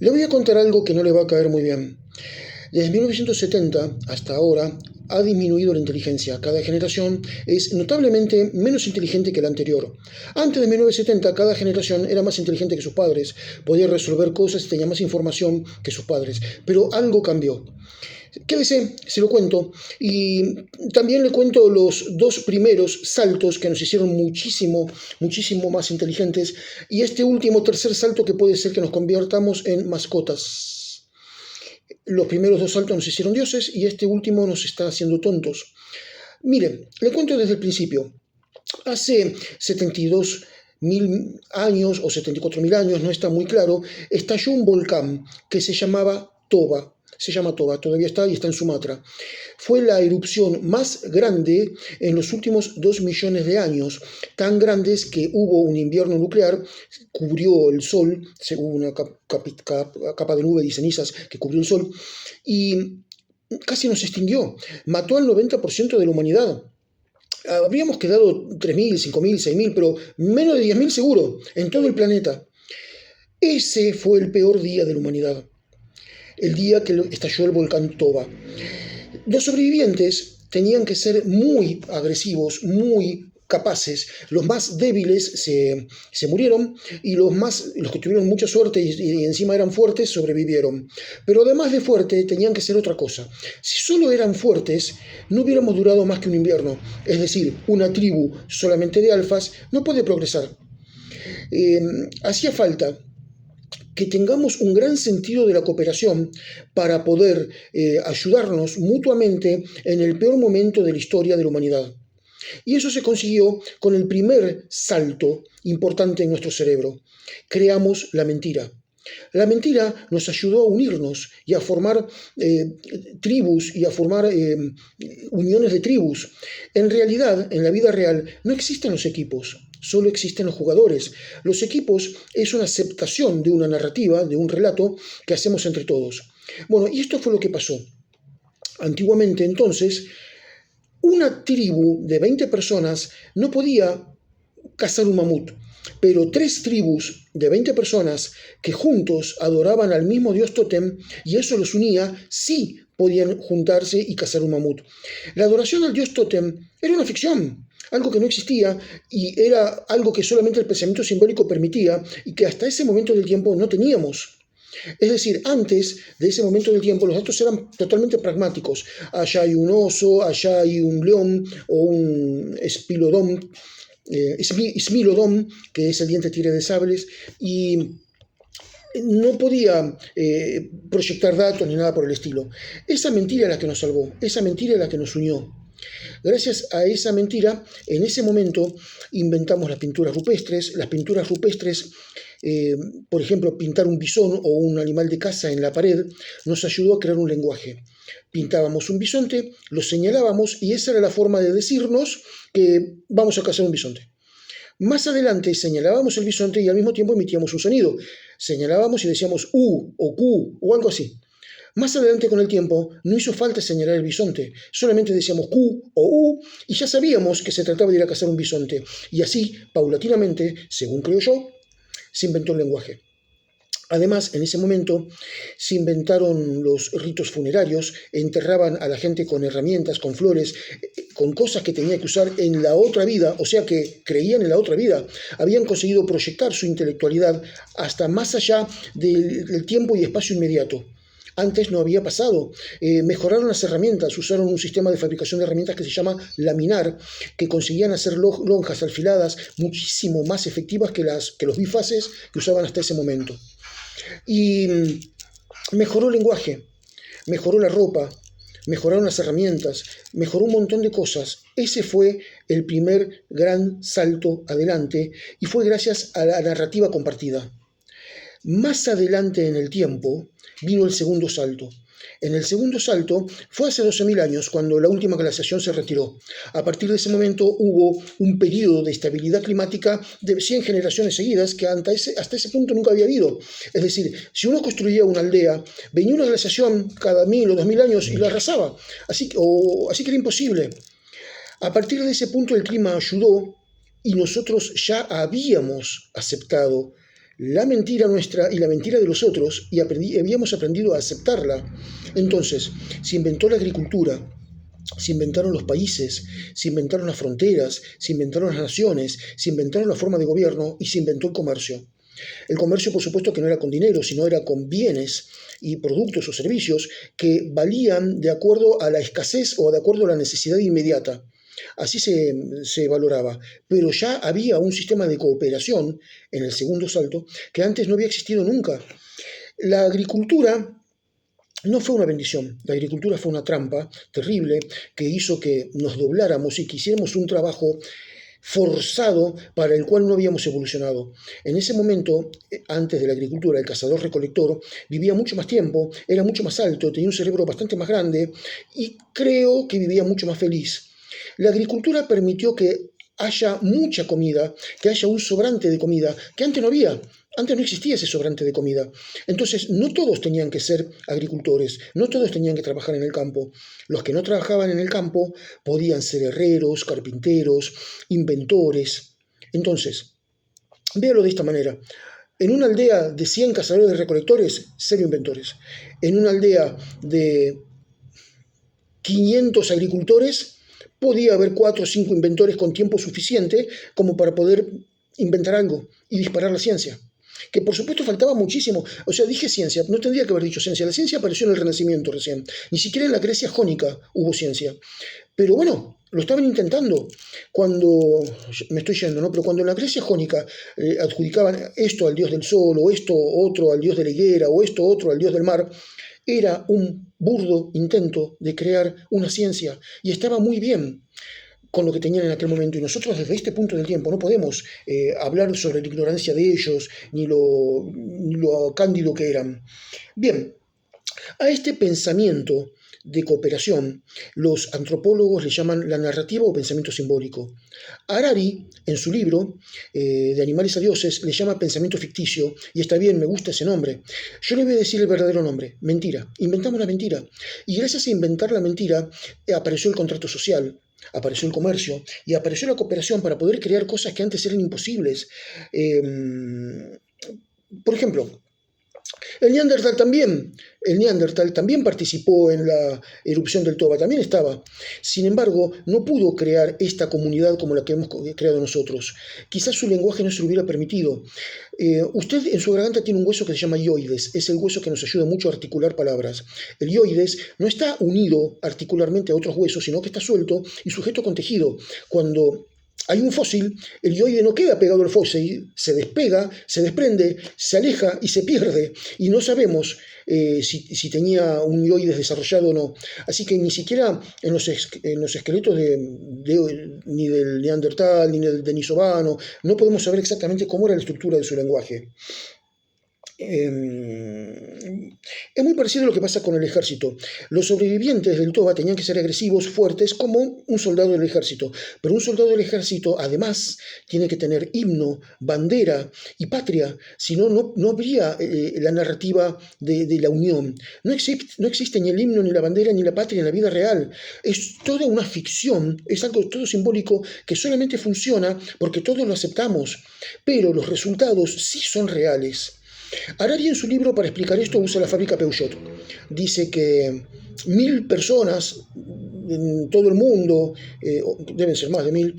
Le voy a contar algo que no le va a caer muy bien. Desde 1970 hasta ahora ha disminuido la inteligencia. Cada generación es notablemente menos inteligente que la anterior. Antes de 1970, cada generación era más inteligente que sus padres, podía resolver cosas y tenía más información que sus padres. Pero algo cambió. Quédese, se lo cuento. Y también le cuento los dos primeros saltos que nos hicieron muchísimo, muchísimo más inteligentes. Y este último, tercer salto que puede ser que nos convirtamos en mascotas. Los primeros dos saltos nos hicieron dioses y este último nos está haciendo tontos. Mire, le cuento desde el principio. Hace 72.000 años o 74.000 años, no está muy claro, estalló un volcán que se llamaba Toba. Se llama Toba, todavía está y está en Sumatra. Fue la erupción más grande en los últimos 2 millones de años, tan grandes que hubo un invierno nuclear, cubrió el Sol, hubo una capa de nube y cenizas que cubrió el Sol, y casi nos extinguió, mató al 90% de la humanidad. Habríamos quedado 3.000, 5.000, 6.000, pero menos de 10.000 seguro, en todo el planeta. Ese fue el peor día de la humanidad, el día que estalló el volcán Toba. Los sobrevivientes tenían que ser muy agresivos, muy capaces. Los más débiles se murieron y los que tuvieron mucha suerte y encima eran fuertes sobrevivieron. Pero además de fuerte tenían que ser otra cosa. Si solo eran fuertes, no hubiéramos durado más que un invierno. Es decir, una tribu solamente de alfas no puede progresar. Hacía falta que tengamos un gran sentido de la cooperación para poder ayudarnos mutuamente en el peor momento de la historia de la humanidad. Y eso se consiguió con el primer salto importante en nuestro cerebro. Creamos la mentira. La mentira nos ayudó a unirnos y a formar tribus y a formar uniones de tribus. En realidad, en la vida real, no existen los equipos. Solo existen los jugadores. Los equipos es una aceptación de una narrativa, de un relato que hacemos entre todos. Bueno, y esto fue lo que pasó. Antiguamente, entonces, una tribu de 20 personas no podía cazar un mamut, pero 3 tribus de 20 personas que juntos adoraban al mismo dios tótem y eso los unía, sí podían juntarse y cazar un mamut. La adoración al dios tótem era una ficción, algo que no existía y era algo que solamente el pensamiento simbólico permitía y que hasta ese momento del tiempo no teníamos. Es decir, antes de ese momento del tiempo los datos eran totalmente pragmáticos. Allá hay un oso, allá hay un león o un espilodón, Smilodon, que es el diente tigre de sables, y no podía proyectar datos ni nada por el estilo. Esa mentira es la que nos salvó, esa mentira es la que nos unió. Gracias a esa mentira, en ese momento inventamos las pinturas rupestres. Las pinturas rupestres, por ejemplo, pintar un bisón o un animal de caza en la pared, nos ayudó a crear un lenguaje. Pintábamos un bisonte, lo señalábamos y esa era la forma de decirnos que vamos a cazar un bisonte. Más adelante señalábamos el bisonte y al mismo tiempo emitíamos un sonido. Señalábamos y decíamos U o Q o algo así. Más adelante con el tiempo no hizo falta señalar el bisonte, solamente decíamos Q o U y ya sabíamos que se trataba de ir a cazar un bisonte. Y así, paulatinamente, según creo yo, se inventó el lenguaje. Además, en ese momento se inventaron los ritos funerarios, enterraban a la gente con herramientas, con flores, con cosas que tenía que usar en la otra vida, o sea que creían en la otra vida. Habían conseguido proyectar su intelectualidad hasta más allá del tiempo y espacio inmediato. Antes no había pasado. Mejoraron las herramientas, usaron un sistema de fabricación de herramientas que se llama laminar, que conseguían hacer lonjas alfiladas muchísimo más efectivas que los bifaces que usaban hasta ese momento. Y mejoró el lenguaje, mejoró la ropa, mejoraron las herramientas, mejoró un montón de cosas. Ese fue el primer gran salto adelante y fue gracias a la narrativa compartida. Más adelante en el tiempo vino el segundo salto. En el segundo salto fue hace 12.000 años cuando la última glaciación se retiró. A partir de ese momento hubo un periodo de estabilidad climática de 100 generaciones seguidas que hasta ese punto nunca había habido. Es decir, si uno construía una aldea, venía una glaciación cada 1.000 o 2.000 años y la arrasaba. Así que era imposible. A partir de ese punto el clima ayudó y nosotros ya habíamos aceptado la mentira nuestra y la mentira de los otros y habíamos aprendido a aceptarla. Entonces, se inventó la agricultura, se inventaron los países, se inventaron las fronteras, se inventaron las naciones, se inventaron la forma de gobierno y se inventó el comercio. El comercio, por supuesto, que no era con dinero, sino era con bienes y productos o servicios que valían de acuerdo a la escasez o de acuerdo a la necesidad inmediata. Así se valoraba. Pero ya había un sistema de cooperación en el segundo salto que antes no había existido nunca. La agricultura no fue una bendición, la agricultura fue una trampa terrible que hizo que nos dobláramos y que hiciéramos un trabajo forzado para el cual no habíamos evolucionado. En ese momento, antes de la agricultura, el cazador-recolector vivía mucho más tiempo, era mucho más alto, tenía un cerebro bastante más grande y creo que vivía mucho más feliz. La agricultura permitió que haya mucha comida, que haya un sobrante de comida, que antes no había. Antes no existía ese sobrante de comida. Entonces, no todos tenían que ser agricultores, no todos tenían que trabajar en el campo. Los que no trabajaban en el campo podían ser herreros, carpinteros, inventores. Entonces, véalo de esta manera. En una aldea de 100 cazadores recolectores, 0 inventores. En una aldea de 500 agricultores, podía haber 4 o 5 inventores con tiempo suficiente como para poder inventar algo y disparar la ciencia. Que por supuesto faltaba muchísimo. O sea, dije ciencia, no tendría que haber dicho ciencia. La ciencia apareció en el Renacimiento recién. Ni siquiera en la Grecia jónica hubo ciencia. Pero bueno, lo estaban intentando. Cuando, me estoy yendo, ¿no? Pero cuando en la Grecia jónica adjudicaban esto al dios del sol, o esto otro al dios de la higuera, o esto otro al dios del mar, era un burdo intento de crear una ciencia. Y estaba muy bien con lo que tenían en aquel momento. Y nosotros desde este punto del tiempo no podemos hablar sobre la ignorancia de ellos, ni lo cándido que eran. Bien, a este pensamiento de cooperación, los antropólogos le llaman la narrativa o pensamiento simbólico. Harari, en su libro de Animales a Dioses, le llama pensamiento ficticio, y está bien, me gusta ese nombre. Yo le voy a decir el verdadero nombre, mentira. Inventamos la mentira. Y gracias a inventar la mentira apareció el contrato social, apareció el comercio y apareció la cooperación para poder crear cosas que antes eran imposibles. Por ejemplo, el Neandertal también participó en la erupción del Toba, también estaba. Sin embargo, no pudo crear esta comunidad como la que hemos creado nosotros. Quizás su lenguaje no se lo hubiera permitido. Usted en su garganta tiene un hueso que se llama hioides, es el hueso que nos ayuda mucho a articular palabras. El hioides no está unido articularmente a otros huesos, sino que está suelto y sujeto con tejido. Cuando hay un fósil, el hioide no queda pegado al fósil, se despega, se desprende, se aleja y se pierde. Y no sabemos si tenía un hioides desarrollado o no. Así que ni siquiera en los esqueletos ni del Neandertal ni del denisovano no podemos saber exactamente cómo era la estructura de su lenguaje. Es muy parecido a lo que pasa con el ejército. Los sobrevivientes del Toba tenían que ser agresivos, fuertes, como un soldado del ejército. Pero un soldado del ejército, además, tiene que tener himno, bandera y patria. Si no, no habría la narrativa de la unión. No existe ni el himno, ni la bandera, ni la patria en la vida real. Es toda una ficción, es algo todo simbólico que solamente funciona porque todos lo aceptamos. Pero los resultados sí son reales. Harari en su libro para explicar esto usa la fábrica Peugeot. Dice que 1000 personas en todo el mundo, deben ser más de 1000,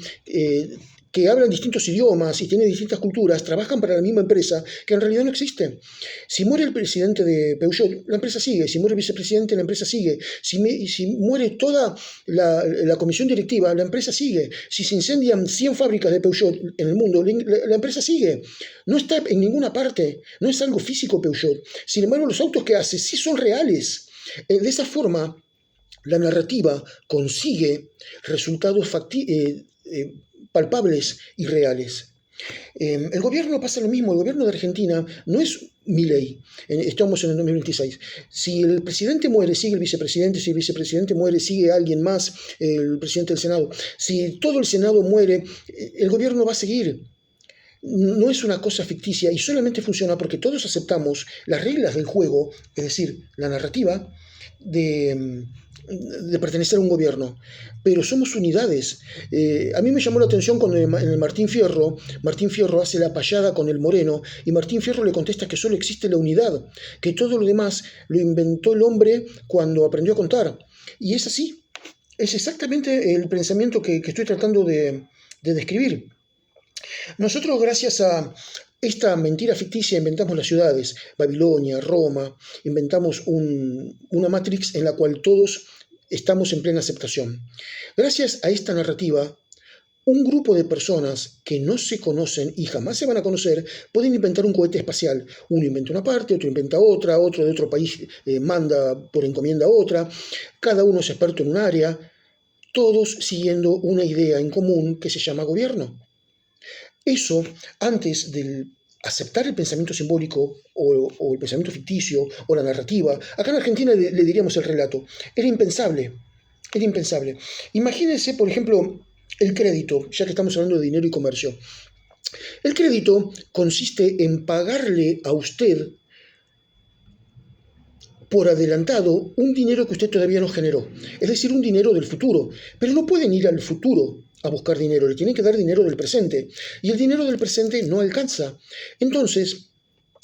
que hablan distintos idiomas y tienen distintas culturas, trabajan para la misma empresa, que en realidad no existe. Si muere el presidente de Peugeot, la empresa sigue. Si muere el vicepresidente, la empresa sigue. Si muere toda la comisión directiva, la empresa sigue. Si se incendian 100 fábricas de Peugeot en el mundo, la empresa sigue. No está en ninguna parte, no es algo físico Peugeot. Sin embargo, los autos que hace sí son reales. De esa forma, la narrativa consigue resultados palpables y reales. El gobierno pasa lo mismo. El gobierno de Argentina no es Milei. Estamos en el 2026. Si el presidente muere, sigue el vicepresidente. Si el vicepresidente muere, sigue alguien más, el presidente del Senado. Si todo el Senado muere, el gobierno va a seguir. No es una cosa ficticia y solamente funciona porque todos aceptamos las reglas del juego, es decir, la narrativa de pertenecer a un gobierno, pero somos unidades. A mí me llamó la atención cuando en el Martín Fierro hace la payada con el Moreno y Martín Fierro le contesta que solo existe la unidad, que todo lo demás lo inventó el hombre cuando aprendió a contar. Y es así, es exactamente el pensamiento que estoy tratando de describir. Nosotros, gracias a esta mentira ficticia, inventamos las ciudades, Babilonia, Roma, inventamos una Matrix en la cual todos estamos en plena aceptación. Gracias a esta narrativa, un grupo de personas que no se conocen y jamás se van a conocer pueden inventar un cohete espacial. Uno inventa una parte, otro inventa otra, otro de otro país manda por encomienda a otra, cada uno es experto en un área, todos siguiendo una idea en común que se llama gobierno. Eso, antes de aceptar el pensamiento simbólico o el pensamiento ficticio o la narrativa, acá en Argentina le diríamos el relato, era impensable, era impensable. Imagínense, por ejemplo, el crédito, ya que estamos hablando de dinero y comercio. El crédito consiste en pagarle a usted por adelantado un dinero que usted todavía no generó, es decir, un dinero del futuro, pero no pueden ir al futuro a buscar dinero, le tienen que dar dinero del presente, y el dinero del presente no alcanza. Entonces,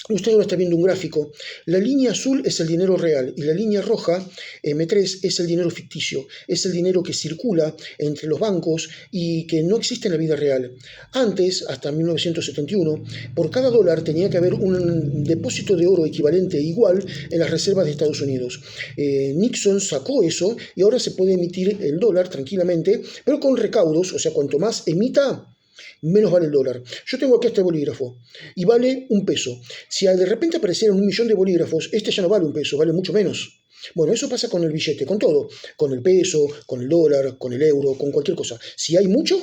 usted ahora está viendo un gráfico, la línea azul es el dinero real y la línea roja, M3, es el dinero ficticio, es el dinero que circula entre los bancos y que no existe en la vida real. Antes, hasta 1971, por cada dólar tenía que haber un depósito de oro equivalente e igual en las reservas de Estados Unidos. Nixon sacó eso y ahora se puede emitir el dólar tranquilamente, pero con recaudos, o sea, cuanto más emita, menos vale el dólar. Yo tengo aquí este bolígrafo y vale $1. Si de repente aparecieran 1.000.000 de bolígrafos, este ya no vale $1, vale mucho menos. Bueno, eso pasa con el billete, con todo, con el peso, con el dólar, con el euro, con cualquier cosa. Si hay mucho,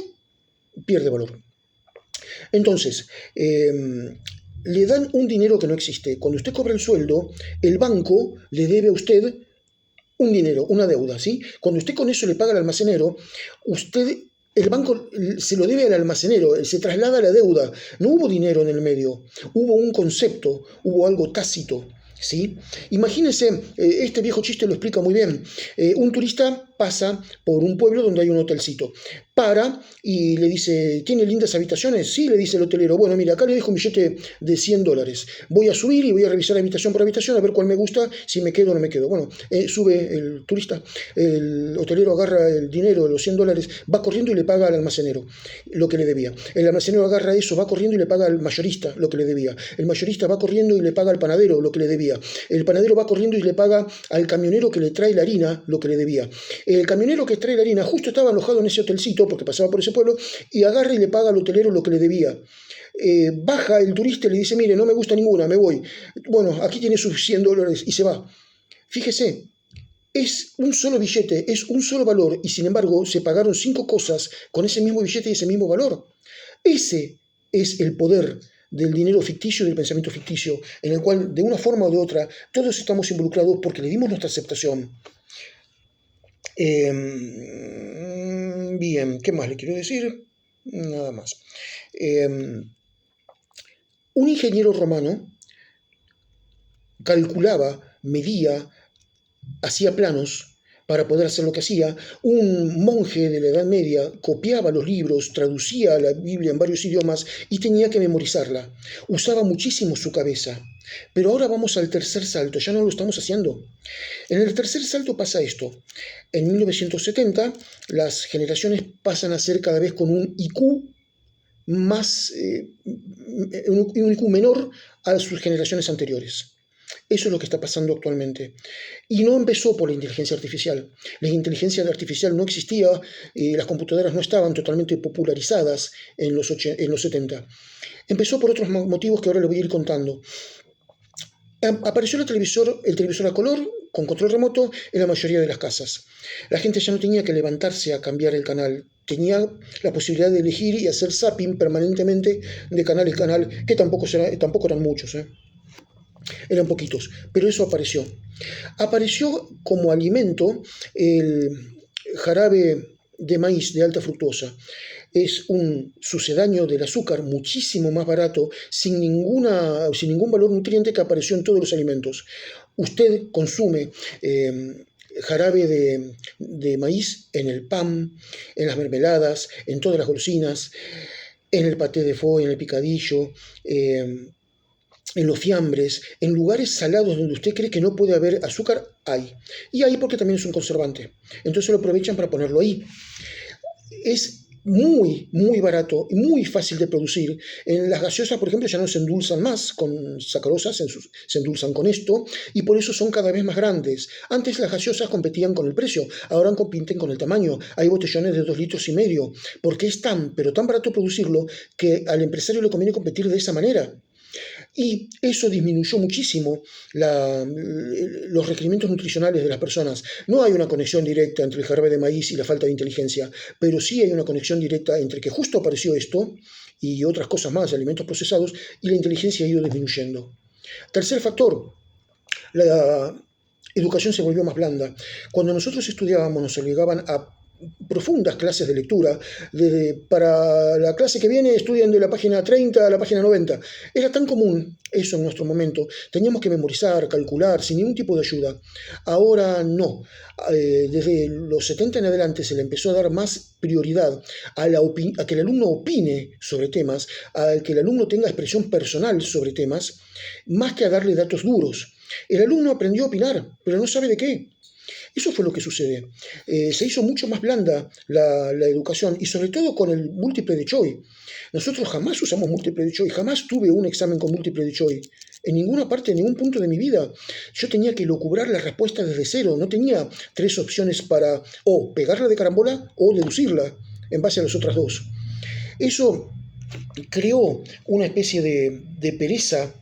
pierde valor. Entonces, le dan un dinero que no existe. Cuando usted cobra el sueldo, el banco le debe a usted un dinero, una deuda, ¿sí? Cuando usted con eso le paga al almacenero, el banco se lo debe al almacenero, se traslada la deuda. No hubo dinero en el medio, hubo un concepto, hubo algo tácito, ¿sí? Imagínense, este viejo chiste lo explica muy bien. Un turista pasa por un pueblo donde hay un hotelcito. Para y le dice, ¿tiene lindas habitaciones? Sí, le dice el hotelero. Bueno, mira, acá le dejo un billete de $100. Voy a subir y voy a revisar habitación por habitación a ver cuál me gusta, si me quedo o no me quedo. Bueno, sube el turista, el hotelero agarra el dinero, los $100, va corriendo y le paga al almacenero lo que le debía. El almacenero agarra eso, va corriendo y le paga al mayorista lo que le debía. El mayorista va corriendo y le paga al panadero lo que le debía. El panadero va corriendo y le paga al camionero que le trae la harina lo que le debía. El camionero que trae la harina justo estaba alojado en ese hotelcito porque pasaba por ese pueblo y agarra y le paga al hotelero lo que le debía. Baja el turista y le dice, mire, no me gusta ninguna, me voy. Bueno, aquí tiene sus $100 y se va. Fíjese, es un solo billete, es un solo valor y sin embargo se pagaron 5 cosas con ese mismo billete y ese mismo valor. Ese es el poder del dinero ficticio y del pensamiento ficticio, en el cual de una forma o de otra todos estamos involucrados porque le dimos nuestra aceptación. Bien, ¿qué más le quiero decir? Nada más. Un ingeniero romano calculaba, medía, hacía planos para poder hacer lo que hacía. Un monje de la Edad Media copiaba los libros, traducía la Biblia en varios idiomas y tenía que memorizarla. Usaba muchísimo su cabeza. Pero ahora vamos al tercer salto, ya no lo estamos haciendo. En el tercer salto pasa esto. En 1970 las generaciones pasan a ser cada vez con un IQ más, un IQ menor a sus generaciones anteriores. Eso es lo que está pasando actualmente. Y no empezó por la inteligencia artificial. La inteligencia artificial no existía, las computadoras no estaban totalmente popularizadas en los 70. Empezó por otros motivos que ahora les voy a ir contando. Apareció el televisor a color con control remoto en la mayoría de las casas. La gente ya no tenía que levantarse a cambiar el canal. Tenía la posibilidad de elegir y hacer zapping permanentemente de canal en canal, que tampoco eran muchos, eran poquitos, pero eso apareció. Apareció como alimento el jarabe de maíz de alta fructosa. Es un sucedáneo del azúcar muchísimo más barato, sin ningún valor nutriente, que apareció en todos los alimentos. Usted consume jarabe de maíz en el pan, en las mermeladas, en todas las golosinas, en el paté de foie, en el picadillo, en los fiambres, en lugares salados donde usted cree que no puede haber azúcar, hay. Y hay porque también es un conservante. Entonces lo aprovechan para ponerlo ahí. Es muy, muy barato y muy fácil de producir. En las gaseosas, por ejemplo, ya no se endulzan más con sacarosa, se endulzan con esto y por eso son cada vez más grandes. Antes las gaseosas competían con el precio, ahora compiten con el tamaño. Hay botellones de 2,5 litros, porque es tan, pero tan barato producirlo que al empresario le conviene competir de esa manera. Y eso disminuyó muchísimo los requerimientos nutricionales de las personas. No hay una conexión directa entre el jarabe de maíz y la falta de inteligencia, pero sí hay una conexión directa entre que justo apareció esto y otras cosas más, alimentos procesados, y la inteligencia ha ido disminuyendo. Tercer factor, la educación se volvió más blanda. Cuando nosotros estudiábamos nos obligaban a profundas clases de lectura. Para la clase que viene estudian de la página 30 a la página 90. Era tan común eso en nuestro momento. Teníamos que memorizar, calcular, sin ningún tipo de ayuda. Ahora no. Desde los 70 en adelante se le empezó a dar más prioridad a que el alumno opine sobre temas, a que el alumno tenga expresión personal sobre temas, más que a darle datos duros. El alumno aprendió a opinar, pero no sabe de qué. Eso fue lo que sucede. Se hizo mucho más blanda la educación y sobre todo con el múltiple de choice. Nosotros jamás usamos múltiple de choice, jamás tuve un examen con múltiple de choice. En ninguna parte, en ningún punto de mi vida. Yo tenía que locubrar la respuesta desde cero. No tenía 3 opciones para o pegarla de carambola o deducirla en base a las otras 2. Eso creó una especie de pereza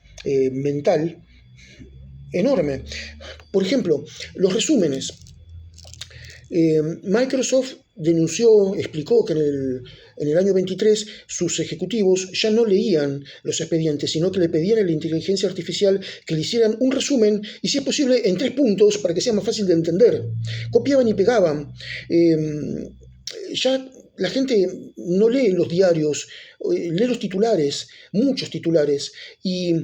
mental enorme. Por ejemplo, los resúmenes. Microsoft explicó que en el año 23 sus ejecutivos ya no leían los expedientes, sino que le pedían a la inteligencia artificial que le hicieran un resumen y, si es posible, en 3 puntos para que sea más fácil de entender. Copiaban y pegaban. Ya la gente no lee los diarios, lee los titulares, muchos titulares, y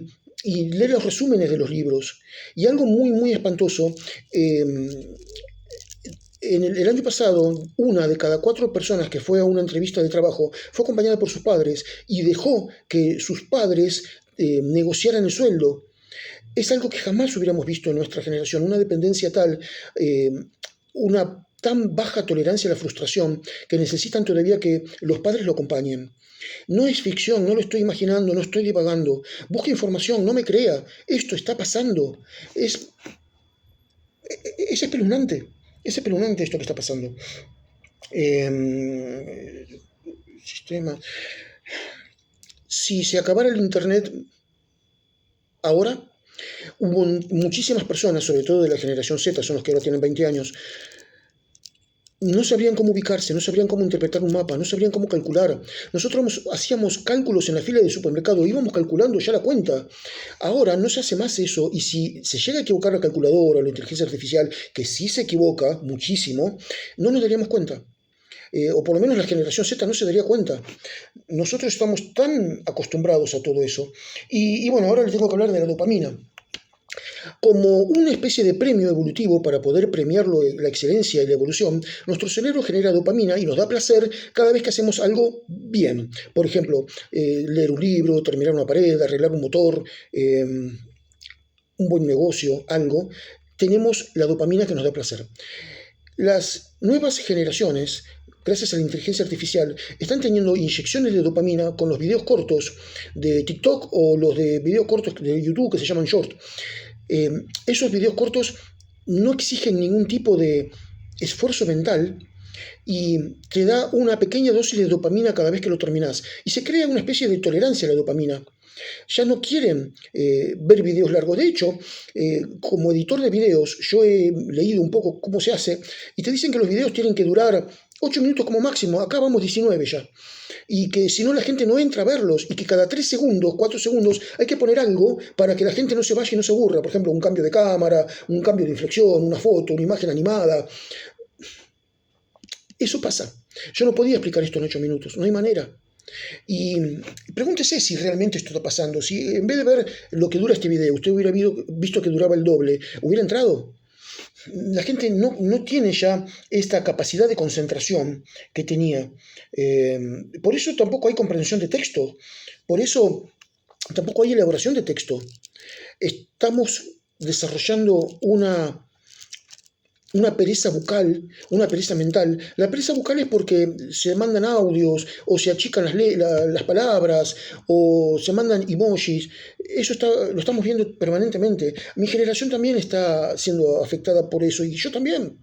lee los resúmenes de los libros. Y algo muy, muy espantoso, en el año pasado, 1 de cada 4 personas que fue a una entrevista de trabajo fue acompañada por sus padres y dejó que sus padres negociaran el sueldo. Es algo que jamás hubiéramos visto en nuestra generación, una dependencia tal, una tan baja tolerancia a la frustración que necesitan todavía que los padres lo acompañen. No es ficción, no lo estoy imaginando, no estoy divagando. Busque información, no me crea. Esto está pasando. Es espeluznante. Es espeluznante esto que está pasando. Sistema. Si se acabara el Internet ahora, hubo muchísimas personas, sobre todo de la generación Z, son los que ahora tienen 20 años, no sabrían cómo ubicarse, no sabrían cómo interpretar un mapa, no sabrían cómo calcular. Nosotros hacíamos cálculos en la fila del supermercado, íbamos calculando ya la cuenta. Ahora no se hace más eso, y si se llega a equivocar la calculadora o la inteligencia artificial, que sí se equivoca muchísimo, no nos daríamos cuenta. O por lo menos la generación Z no se daría cuenta. Nosotros estamos tan acostumbrados a todo eso. Y bueno, ahora les tengo que hablar de la dopamina. Como una especie de premio evolutivo para poder premiar la excelencia y la evolución, nuestro cerebro genera dopamina y nos da placer cada vez que hacemos algo bien. Por ejemplo, leer un libro, terminar una pared, arreglar un motor, un buen negocio, algo. Tenemos la dopamina que nos da placer. Las nuevas generaciones, gracias a la inteligencia artificial, están teniendo inyecciones de dopamina con los videos cortos de TikTok o los de videos cortos de YouTube que se llaman Short. Esos videos cortos no exigen ningún tipo de esfuerzo mental y te da una pequeña dosis de dopamina cada vez que lo terminas. Y se crea una especie de tolerancia a la dopamina. Ya no quieren ver videos largos. De hecho, como editor de videos, yo he leído un poco cómo se hace y te dicen que los videos tienen que durar 8 minutos como máximo. Acá vamos 19 ya. Y que si no la gente no entra a verlos y que cada 3 segundos, 4 segundos hay que poner algo para que la gente no se vaya y no se aburra. Por ejemplo, un cambio de cámara, un cambio de inflexión, una foto, una imagen animada. Eso pasa. Yo no podía explicar esto en 8 minutos, no hay manera. Y pregúntese si realmente esto está pasando. Si en vez de ver lo que dura este video, usted hubiera visto que duraba el doble, ¿hubiera entrado? La gente no tiene ya esta capacidad de concentración que tenía. Por eso tampoco hay comprensión de texto, por eso tampoco hay elaboración de texto. Estamos desarrollando una pereza bucal, una pereza mental. La pereza bucal es porque se mandan audios o se achican las palabras o se mandan emojis. Eso lo estamos viendo permanentemente. Mi generación también está siendo afectada por eso y yo también.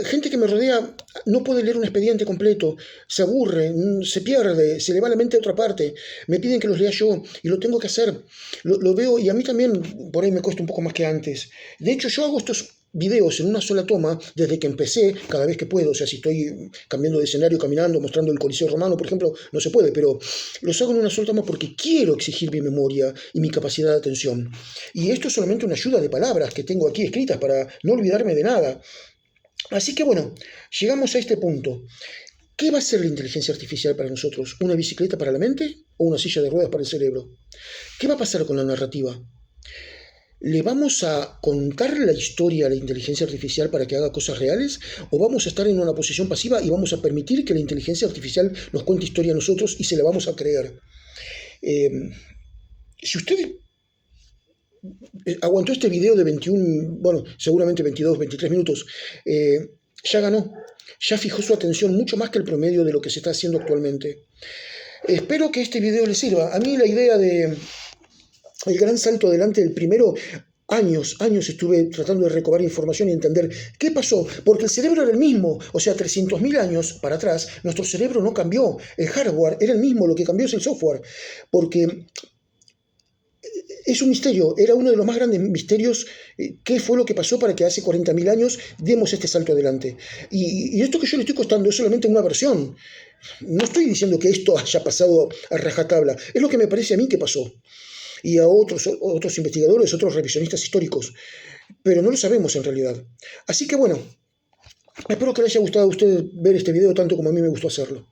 Gente que me rodea no puede leer un expediente completo, se aburre, se pierde, se le va la mente a otra parte, me piden que los lea yo y lo tengo que hacer. Lo veo y a mí también por ahí me cuesta un poco más que antes. De hecho, yo hago estos videos en una sola toma desde que empecé, cada vez que puedo. O sea, si estoy cambiando de escenario, caminando, mostrando el Coliseo Romano, por ejemplo, no se puede, pero los hago en una sola toma porque quiero exigir mi memoria y mi capacidad de atención. Y esto es solamente una ayuda de palabras que tengo aquí escritas para no olvidarme de nada. Así que bueno, llegamos a este punto. ¿Qué va a ser la inteligencia artificial para nosotros? ¿Una bicicleta para la mente o una silla de ruedas para el cerebro? ¿Qué va a pasar con la narrativa? ¿Le vamos a contar la historia a la inteligencia artificial para que haga cosas reales? ¿O vamos a estar en una posición pasiva y vamos a permitir que la inteligencia artificial nos cuente historia a nosotros y se la vamos a creer? Si usted aguantó este video de 21, bueno, seguramente 22, 23 minutos, ya ganó, ya fijó su atención mucho más que el promedio de lo que se está haciendo actualmente. Espero que este video le sirva. A mí la idea de el gran salto adelante del primero, años estuve tratando de recabar información y entender qué pasó, porque el cerebro era el mismo, o sea, 300.000 años para atrás, nuestro cerebro no cambió, el hardware era el mismo, lo que cambió es el software, porque es un misterio, era uno de los más grandes misterios. ¿Qué fue lo que pasó para que hace 40.000 años demos este salto adelante? Y esto que yo le estoy contando es solamente una versión. No estoy diciendo que esto haya pasado a rajatabla, es lo que me parece a mí que pasó. Y a otros investigadores, otros revisionistas históricos, pero no lo sabemos en realidad. Así que bueno, espero que les haya gustado a ustedes ver este video tanto como a mí me gustó hacerlo.